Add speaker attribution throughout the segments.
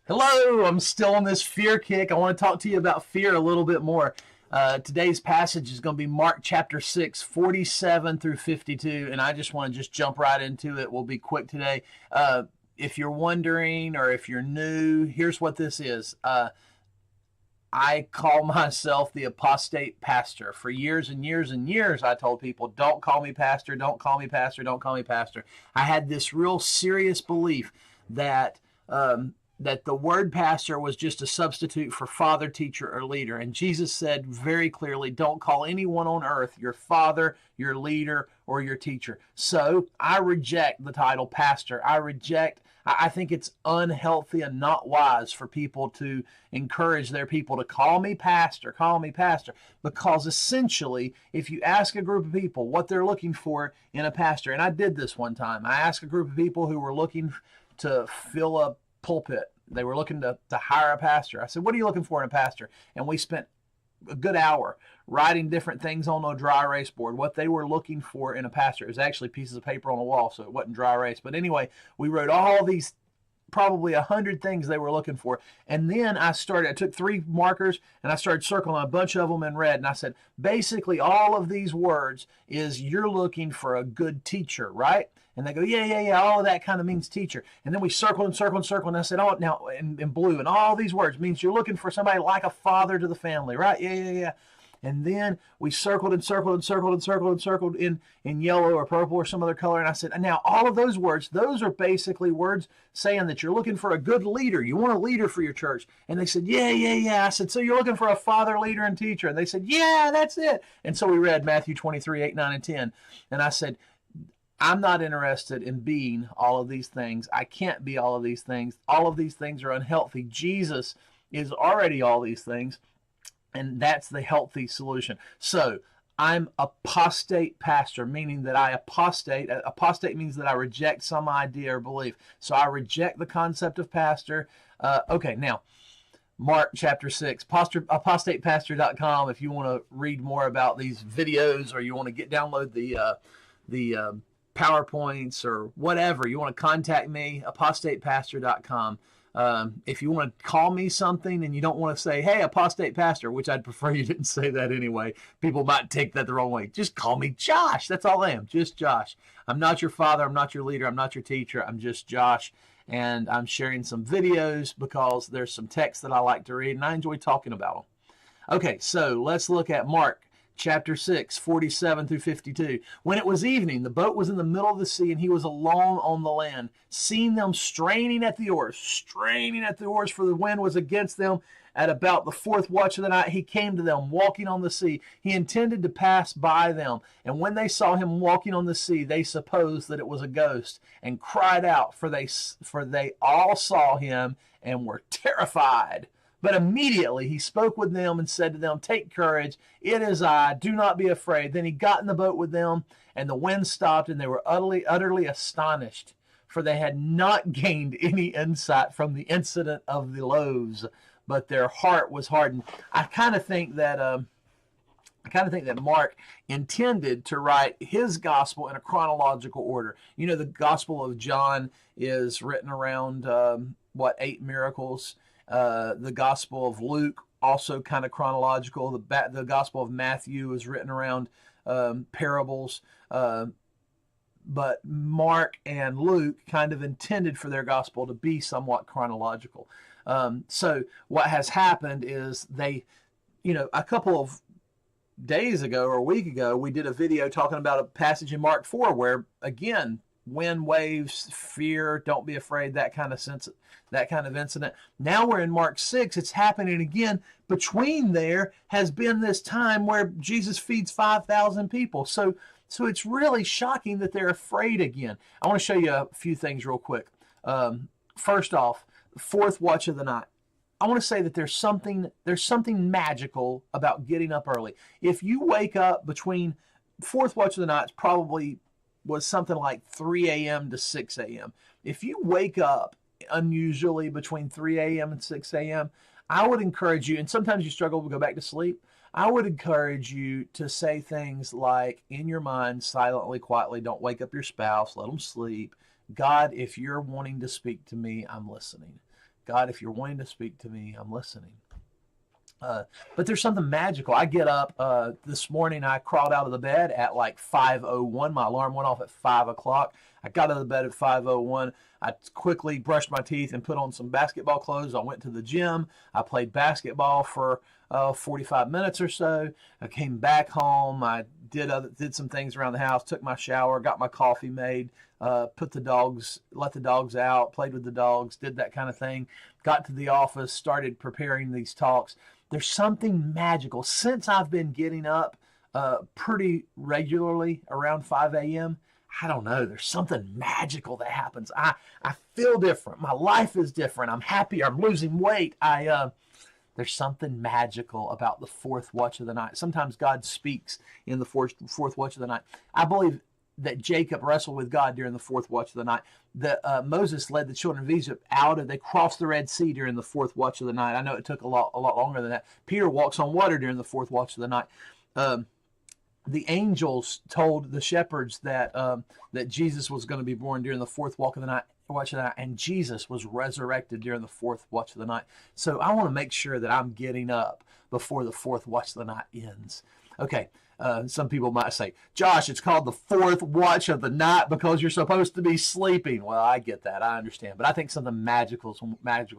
Speaker 1: Hello, I'm still on this fear kick. I want to talk to you about fear a little bit more. Today's passage is going to be Mark chapter 6, 47 through 52, and I just want to jump right into it. We'll be quick today. If you're wondering or if you're new, here's what this is. I call myself the apostate pastor. For years and years and years, I told people, don't call me pastor, don't call me pastor, don't call me pastor. I had this real serious belief that that the word pastor was just a substitute for father, teacher, or leader. And Jesus said very clearly, don't call anyone on earth your father, your leader, or your teacher. So I reject the title pastor. I think it's unhealthy and not wise for people to encourage their people to call me pastor, because essentially, if you ask a group of people what they're looking for in a pastor, and I did this one time, I asked a group of people who were looking to fill a pulpit. They were looking to hire a pastor. I said, what are you looking for in a pastor? And we spent a good hour writing different things on a dry erase board, what they were looking for in a pastor. It was actually pieces of paper on a wall, so it wasn't dry erase. But anyway, we wrote all these, probably 100 things they were looking for. And then I took 3 markers and I started circling a bunch of them in red. And I said, basically all of these words is you're looking for a good teacher, right? And they go, yeah, all of that kind of means teacher. And then we circled and circled and circled. And I said, oh, now in blue, and all these words means you're looking for somebody like a father to the family, right? Yeah. And then we circled and circled and circled and circled and circled in yellow or purple or some other color. And I said, and now all of those words, those are basically words saying that you're looking for a good leader. You want a leader for your church. And they said, yeah. I said, so you're looking for a father, leader, and teacher. And they said, yeah, that's it. And so we read Matthew 23, 8, 9, and 10. And I said, I'm not interested in being all of these things. I can't be all of these things. All of these things are unhealthy. Jesus is already all these things, and that's the healthy solution. So I'm apostate pastor, meaning that I apostate. Apostate means that I reject some idea or belief. So I reject the concept of pastor. Okay, now, Mark chapter 6, apostatepastor.com if you want to read more about these videos or you want to download the PowerPoints or whatever. You want to contact me, apostatepastor.com. If you want to call me something and you don't want to say, hey, apostate pastor, which I'd prefer you didn't say that anyway. People might take that the wrong way. Just call me Josh. That's all I am. Just Josh. I'm not your father. I'm not your leader. I'm not your teacher. I'm just Josh. And I'm sharing some videos because there's some texts that I like to read and I enjoy talking about them. Okay, so let's look at Mark chapter 6, 47 through 52. When it was evening, the boat was in the middle of the sea, and he was alone on the land. Seeing them straining at the oars, for the wind was against them. At about the 4th watch of the night, he came to them, walking on the sea. He intended to pass by them. And when they saw him walking on the sea, they supposed that it was a ghost, and cried out, for they all saw him and were terrified. But immediately he spoke with them and said to them, take courage, it is I, do not be afraid. Then he got in the boat with them, and the wind stopped, and they were utterly astonished, for they had not gained any insight from the incident of the loaves, but their heart was hardened. I kind of think that Mark intended to write his gospel in a chronological order. You know, the Gospel of John is written around 8 miracles. The Gospel of Luke, also kind of chronological. The Gospel of Matthew is written around parables. But Mark and Luke kind of intended for their gospel to be somewhat chronological. So what has happened is a couple of days ago or a week ago, we did a video talking about a passage in Mark 4 where, again, wind, waves, fear, don't be afraid, that kind of incident. Now we're in Mark 6. It's happening again. Between there has been this time where Jesus feeds 5,000 people. So it's really shocking that they're afraid again. I want to show you a few things real quick. First off, 4th watch of the night. I want to say that there's something magical about getting up early. If you wake up between 4th watch of the night, probably was something like 3 a.m. to 6 a.m. If you wake up unusually between 3 a.m. and 6 a.m., I would encourage you, and sometimes you struggle to go back to sleep, I would encourage you to say things like, in your mind, silently, quietly, don't wake up your spouse, let them sleep. God, if you're wanting to speak to me, I'm listening. God, if you're wanting to speak to me, I'm listening. But there's something magical. I get up this morning. I crawled out of the bed at like 5:01. My alarm went off at 5 o'clock. I got out of the bed at 5:01. I quickly brushed my teeth and put on some basketball clothes. I went to the gym. I played basketball for 45 minutes or so. I came back home. I did some things around the house. Took my shower. Got my coffee made. Let the dogs out. Played with the dogs. Did that kind of thing. Got to the office. Started preparing these talks. There's something magical since I've been getting up pretty regularly around 5 a.m. I don't know. There's something magical that happens. I feel different. My life is different. I'm happier. I'm losing weight. There's something magical about the fourth watch of the night. Sometimes God speaks in the fourth watch of the night. I believe that Jacob wrestled with God during the fourth watch of the night. That Moses led the children of Egypt they crossed the Red Sea during the fourth watch of the night. I know it took a lot longer than that. Peter walks on water during the fourth watch of the night. The angels told the shepherds that Jesus was going to be born during the fourth watch of the night, and Jesus was resurrected during the fourth watch of the night. So I want to make sure that I'm getting up before the fourth watch of the night ends. Okay. Some people might say, Josh, it's called the fourth watch of the night because you're supposed to be sleeping. Well, I get that. I understand. But I think something magical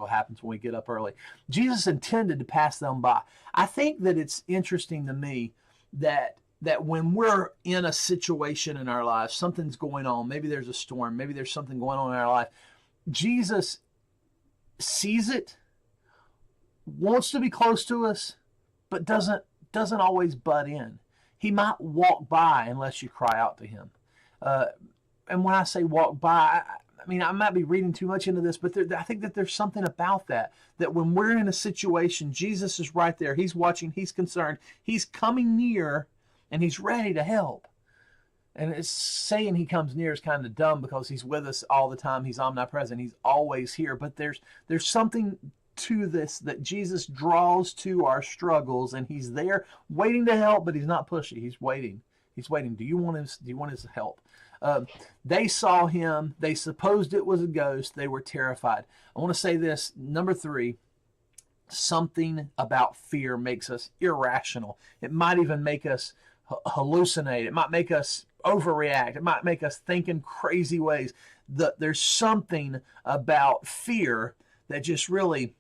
Speaker 1: happens when we get up early. Jesus intended to pass them by. I think that it's interesting to me that when we're in a situation in our lives, something's going on, maybe there's a storm, maybe there's something going on in our life, Jesus sees it, wants to be close to us, but doesn't always butt in. He might walk by unless you cry out to him. And when I say walk by, I mean, I might be reading too much into this, but I think that there's something about that when we're in a situation, Jesus is right there. He's watching. He's concerned. He's coming near, and he's ready to help. And it's saying he comes near is kind of dumb because he's with us all the time. He's omnipresent. He's always here. But there's something to this that Jesus draws to our struggles, and he's there waiting to help, but he's not pushy. He's waiting. Do you want his help? They saw him. They supposed it was a ghost. They were terrified. I want to say this. Number 3, something about fear makes us irrational. It might even make us hallucinate. It might make us overreact. It might make us think in crazy ways. There's something about fear that just really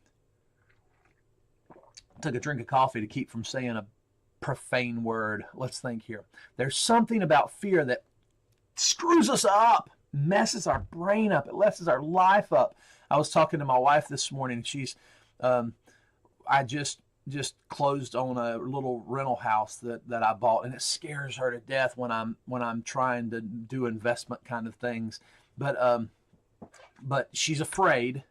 Speaker 1: took a drink of coffee to keep from saying a profane word. Let's think here. There's something about fear that screws us up, messes our brain up. It messes our life up. I was talking to my wife this morning. She's, I just closed on a little rental house that I bought, and it scares her to death when I'm trying to do investment kind of things. But she's afraid.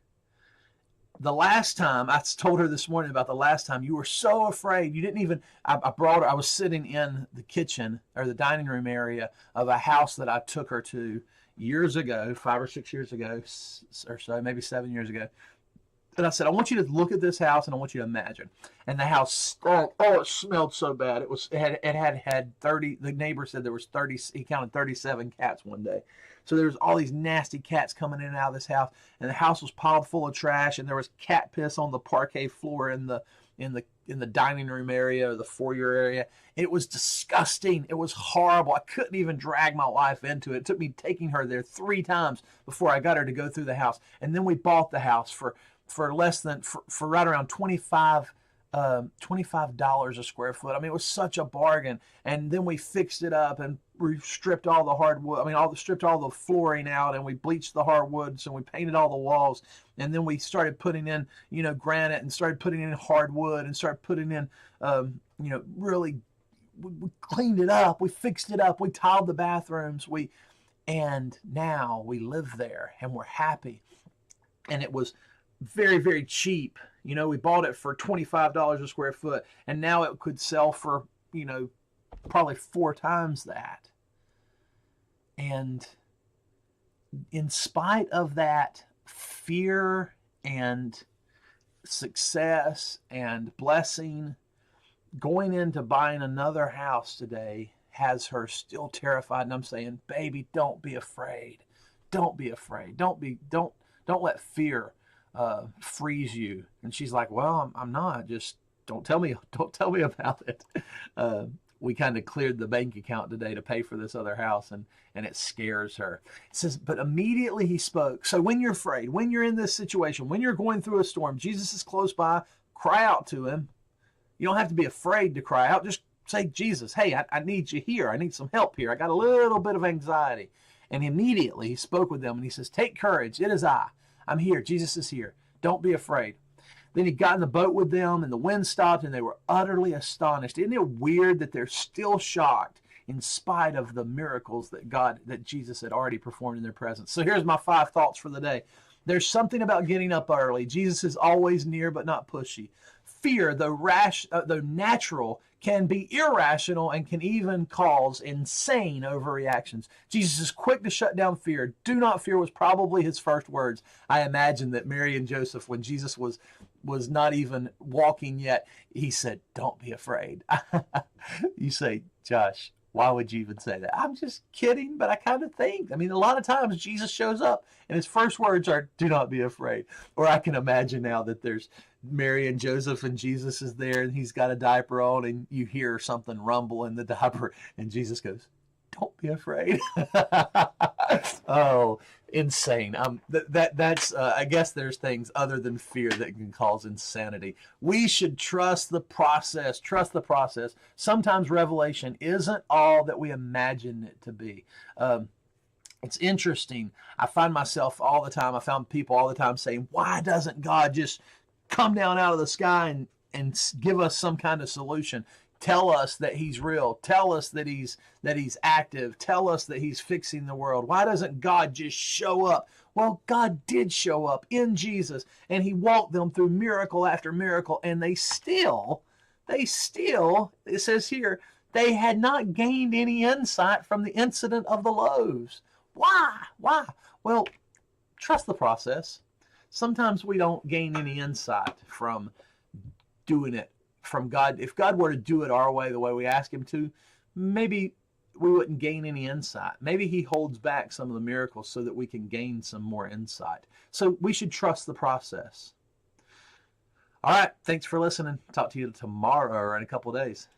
Speaker 1: The last time, I told her this morning about the last time you were so afraid. You didn't even, I brought her, I was sitting in the kitchen or the dining room area of a house that I took her to years ago, 5 or 6 years ago or so, maybe 7 years ago. And I said, I want you to look at this house and I want you to imagine. And the house, it smelled so bad. It had 30, the neighbor said there was 30, he counted 37 cats one day. So there was all these nasty cats coming in and out of this house, and the house was piled full of trash, and there was cat piss on the parquet floor in the dining room area or the foyer area. It was disgusting. It was horrible. I couldn't even drag my wife into it. It took me taking her there 3 times before I got her to go through the house. And then we bought the house for less than for right around $25 a square foot. I mean, it was such a bargain. And then we fixed it up and we stripped all the hardwood. I mean, stripped all the flooring out, and we bleached the hardwoods, and we painted all the walls. And then we started putting in, granite, and started putting in hardwood, and started putting in, really, we cleaned it up. We fixed it up. We tiled the bathrooms. And now we live there, and we're happy. And it was very, very cheap. We bought it for $25 a square foot, and now it could sell for, probably 4 times that. And in spite of that fear and success and blessing, going into buying another house today has her still terrified. And I'm saying, baby, don't be afraid. Don't be afraid. Don't let fear frees you? And she's like, well, I'm not. Just don't tell me. Don't tell me about it. We kind of cleared the bank account today to pay for this other house, and it scares her. It says, but immediately he spoke. So when you're afraid, when you're in this situation, when you're going through a storm, Jesus is close by, cry out to him. You don't have to be afraid to cry out. Just say, Jesus, hey, I need you here. I need some help here. I got a little bit of anxiety. And immediately he spoke with them and he says, take courage. It is I. I'm here. Jesus is here. Don't be afraid. Then he got in the boat with them and the wind stopped and they were utterly astonished. Isn't it weird that they're still shocked in spite of the miracles that Jesus had already performed in their presence? So here's my 5 thoughts for the day. There's something about getting up early. Jesus is always near but not pushy. Fear, though natural, can be irrational and can even cause insane overreactions. Jesus is quick to shut down fear. Do not fear was probably his first words. I imagine that Mary and Joseph, when Jesus was not even walking yet, he said, don't be afraid. You say, Josh, why would you even say that? I'm just kidding, but I kind of think. I mean, a lot of times Jesus shows up and his first words are, do not be afraid. Or I can imagine now that there's Mary and Joseph and Jesus is there and he's got a diaper on and you hear something rumble in the diaper and Jesus goes, don't be afraid. Oh, insane. That's I guess there's things other than fear that can cause insanity. We should trust the process. Trust the process. Sometimes revelation isn't all that we imagine it to be. It's interesting. I find myself all the time, I found people all the time saying, why doesn't God just come down out of the sky and give us some kind of solution? Tell us that he's real. Tell us that he's active. Tell us that he's fixing the world. Why doesn't God just show up? Well, God did show up in Jesus, and he walked them through miracle after miracle, and they still, it says here, they had not gained any insight from the incident of the loaves. Why? Well, trust the process. Sometimes we don't gain any insight from doing it from God. If God were to do it our way, the way we ask him to, maybe we wouldn't gain any insight. Maybe he holds back some of the miracles so that we can gain some more insight. So we should trust the process. All right. Thanks for listening. Talk to you tomorrow or in a couple of days.